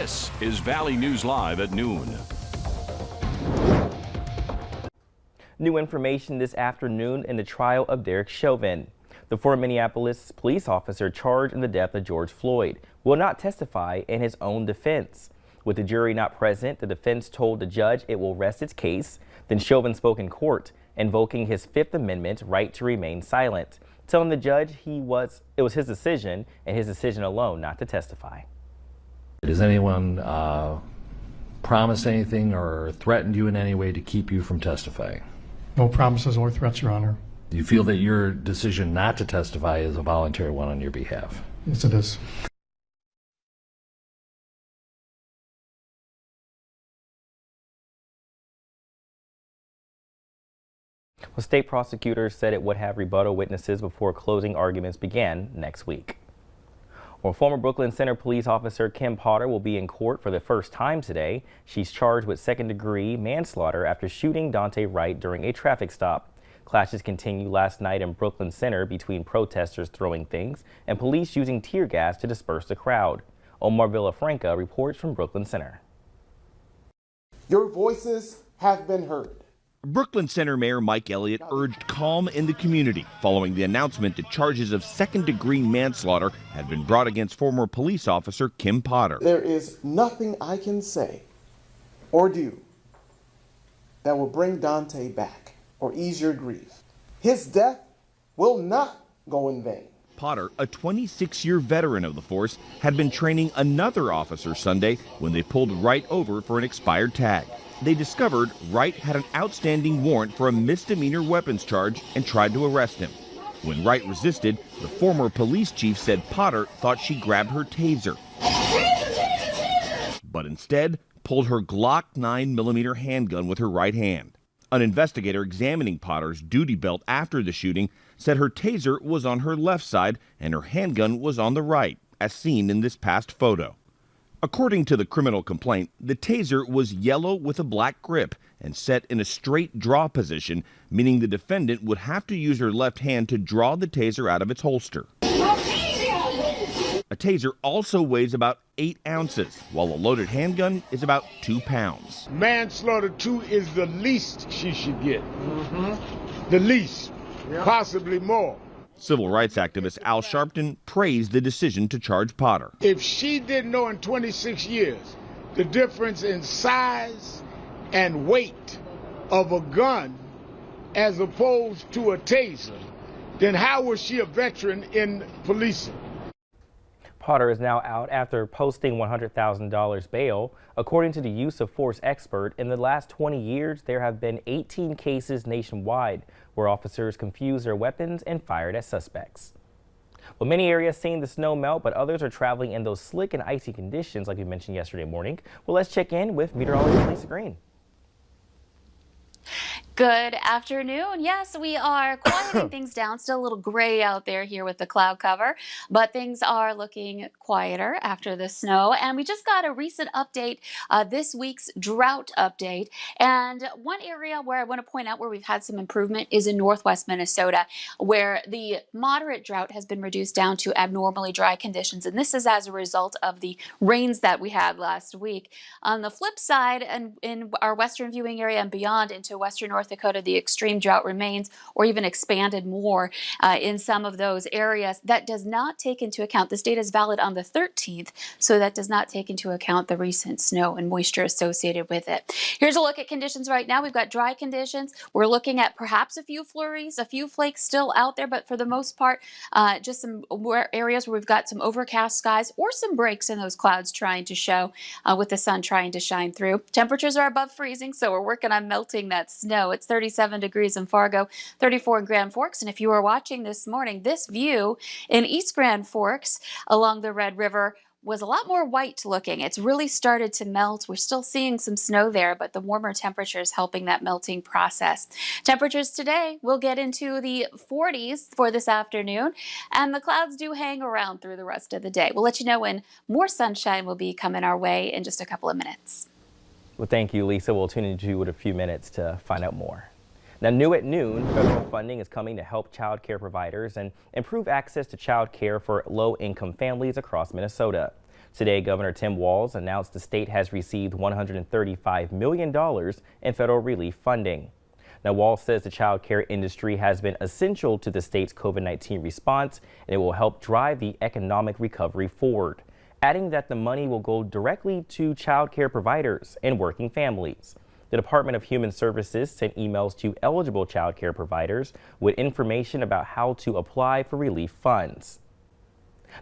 This is Valley News Live at noon. New information this afternoon in the trial of Derek Shelvin. The former Minneapolis police officer charged in the death of George Floyd will not testify in his own defense. With the jury not present, the defense told the judge it will rest its case. Then Shelvin spoke in court, invoking his Fifth Amendment right to remain silent, telling the judge it was his decision and his decision alone not to testify. Does anyone promise anything or threaten you in any way to keep you from testifying? No promises or threats, Your Honor. Do you feel that your decision not to testify is a voluntary one on your behalf? Yes, it is. Well, state prosecutors said it would have rebuttal witnesses before closing arguments began next week. Well, former Brooklyn Center police officer Kim Potter will be in court for the first time today. She's charged with second-degree manslaughter after shooting Dante Wright during a traffic stop. Clashes continued last night in Brooklyn Center between protesters throwing things and police using tear gas to disperse the crowd. Omar Villafranca reports from Brooklyn Center. Your voices have been heard. Brooklyn Center Mayor Mike Elliott urged calm in the community following the announcement that charges of second-degree manslaughter had been brought against former police officer Kim Potter. There is nothing I can say or do that will bring Dante back or ease your grief. His death will not go in vain. Potter, a 26-year veteran of the force, had been training another officer Sunday when they pulled Wright over for an expired tag. They discovered Wright had an outstanding warrant for a misdemeanor weapons charge and tried to arrest him. When Wright resisted, the former police chief said Potter thought she grabbed her taser, but instead pulled her Glock 9mm handgun with her right hand. An investigator examining Potter's duty belt after the shooting said her taser was on her left side and her handgun was on the right, as seen in this past photo. According to the criminal complaint, the taser was yellow with a black grip and set in a straight draw position, meaning the defendant would have to use her left hand to draw the taser out of its holster. A taser also weighs about 8 ounces, while a loaded handgun is about 2 pounds. Manslaughter 2 is the least she should get. The least, possibly more. Civil rights activist Al Sharpton praised the decision to charge Potter. If she didn't know in 26 years the difference in size and weight of a gun as opposed to a taser, then how was she a veteran in policing? Potter is now out after posting $100,000 bail. According to the use of force expert, in the last 20 years, there have been 18 cases nationwide where officers confused their weapons and fired at suspects. Well, many areas seeing the snow melt, but others are traveling in those slick and icy conditions like we mentioned yesterday morning. Well, let's check in with meteorologist Lisa Green. Good afternoon. Yes, we are quieting things down. Still a little gray out there here with the cloud cover, but things are looking quieter after the snow. And we just got a recent update, this week's drought update. And one area where I want to point out where we've had some improvement is in northwest Minnesota, where the moderate drought has been reduced down to abnormally dry conditions. And this is as a result of the rains that we had last week. On the flip side, and in our western viewing area and beyond into western North Dakota, the extreme drought remains or even expanded more in some of those areas. That does not take into account, this data is valid on the 13th, so that does not take into account the recent snow and moisture associated with it. Here's a look at conditions right now. We've got dry conditions. We're looking at perhaps a few flurries, a few flakes still out there, but for the most part, just some areas where we've got some overcast skies or some breaks in those clouds trying to show with the sun trying to shine through. Temperatures are above freezing, so we're working on melting that snow. It's 37 degrees in Fargo, 34 in Grand Forks. And if you were watching this morning, this view in East Grand Forks along the Red River was a lot more white looking. It's really started to melt. We're still seeing some snow there, but the warmer temperatures helping that melting process. Temperatures today will get into the 40s for this afternoon, and the clouds do hang around through the rest of the day. We'll let you know when more sunshine will be coming our way in just a couple of minutes. Well, thank you, Lisa. We'll tune into you in a few minutes to find out more. Now, new at noon, federal funding is coming to help child care providers and improve access to child care for low-income families across Minnesota. Today, Governor Tim Walz announced the state has received $135 million in federal relief funding. Now, Walz says the child care industry has been essential to the state's COVID-19 response, and it will help drive the economic recovery forward, adding that the money will go directly to child care providers and working families. The Department of Human Services sent emails to eligible child care providers with information about how to apply for relief funds.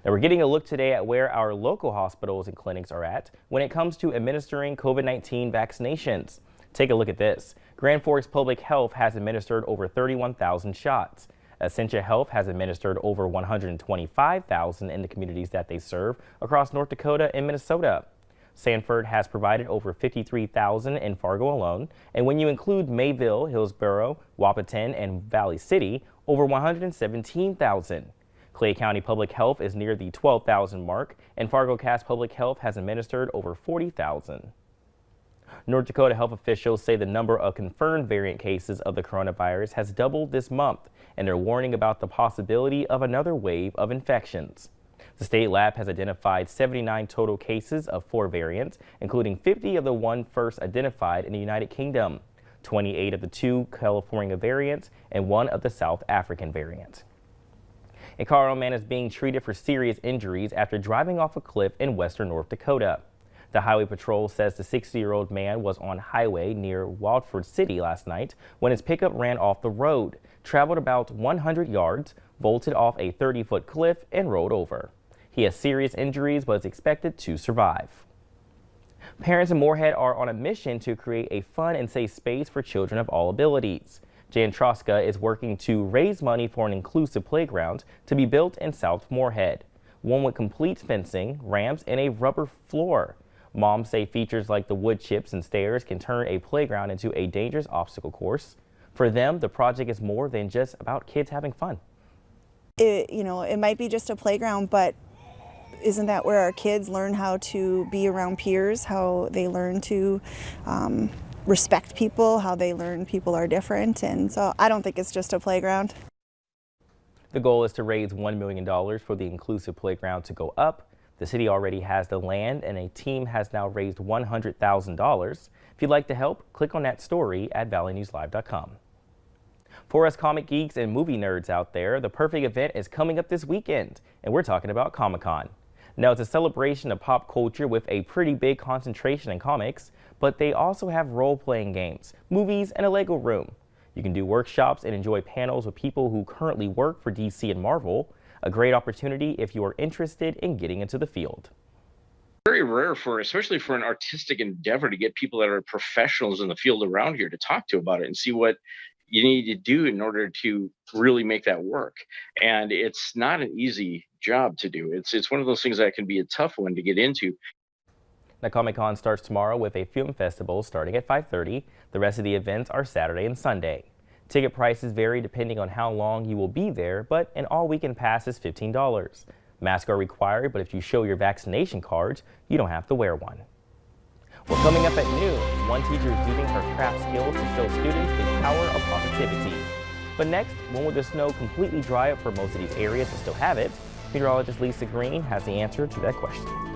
Now, we're getting a look today at where our local hospitals and clinics are at when it comes to administering COVID-19 vaccinations. Take a look at this. Grand Forks Public Health has administered over 31,000 shots. Essentia Health has administered over 125,000 in the communities that they serve across North Dakota and Minnesota. Sanford has provided over 53,000 in Fargo alone, and when you include Mayville, Hillsboro, Wahpeton, and Valley City, over 117,000. Clay County Public Health is near the 12,000 mark, and Fargo-Cass Public Health has administered over 40,000. North Dakota health officials say the number of confirmed variant cases of the coronavirus has doubled this month, and they're warning about the possibility of another wave of infections. The state lab has identified 79 total cases of 4 variants, including 50 of the one first identified in the United Kingdom, 28 of the 2 California variants, and 1 of the South African variant. A Carnal man is being treated for serious injuries after driving off a cliff in western North Dakota. The Highway Patrol says the 60-year-old man was on highway near Waldford City last night when his pickup ran off the road, traveled about 100 yards, vaulted off a 30-foot cliff, and rolled over. He has serious injuries but is expected to survive. Parents in Moorhead are on a mission to create a fun and safe space for children of all abilities. Jan Troska is working to raise money for an inclusive playground to be built in South Moorhead, one with complete fencing, ramps, and a rubber floor. Moms say features like the wood chips and stairs can turn a playground into a dangerous obstacle course. For them, the project is more than just about kids having fun. It might be just a playground, but isn't that where our kids learn how to be around peers, how they learn to respect people, how they learn people are different? And so I don't think it's just a playground. The goal is to raise $1 million for the inclusive playground to go up. The city already has the land, and a team has now raised $100,000. If you'd like to help, click on that story at valleynewslive.com. For us comic geeks and movie nerds out there, the perfect event is coming up this weekend, and we're talking about Comic-Con. Now, it's a celebration of pop culture with a pretty big concentration in comics, but they also have role-playing games, movies, and a Lego room. You can do workshops and enjoy panels with people who currently work for DC and Marvel. A great opportunity if you are interested in getting into the field. Very rare especially for an artistic endeavor, to get people that are professionals in the field around here to talk to about it and see what you need to do in order to really make that work. And it's not an easy job to do. It's one of those things that can be a tough one to get into. Now, Comic-Con starts tomorrow with a film festival starting at 5:30. The rest of the events are Saturday and Sunday. Ticket prices vary depending on how long you will be there, but an all-weekend pass is $15. Masks are required, but if you show your vaccination cards, you don't have to wear one. Well, coming up at noon, one teacher is using her craft skills to show students the power of positivity. But next, when will the snow completely dry up for most of these areas that still have it? Meteorologist Lisa Green has the answer to that question.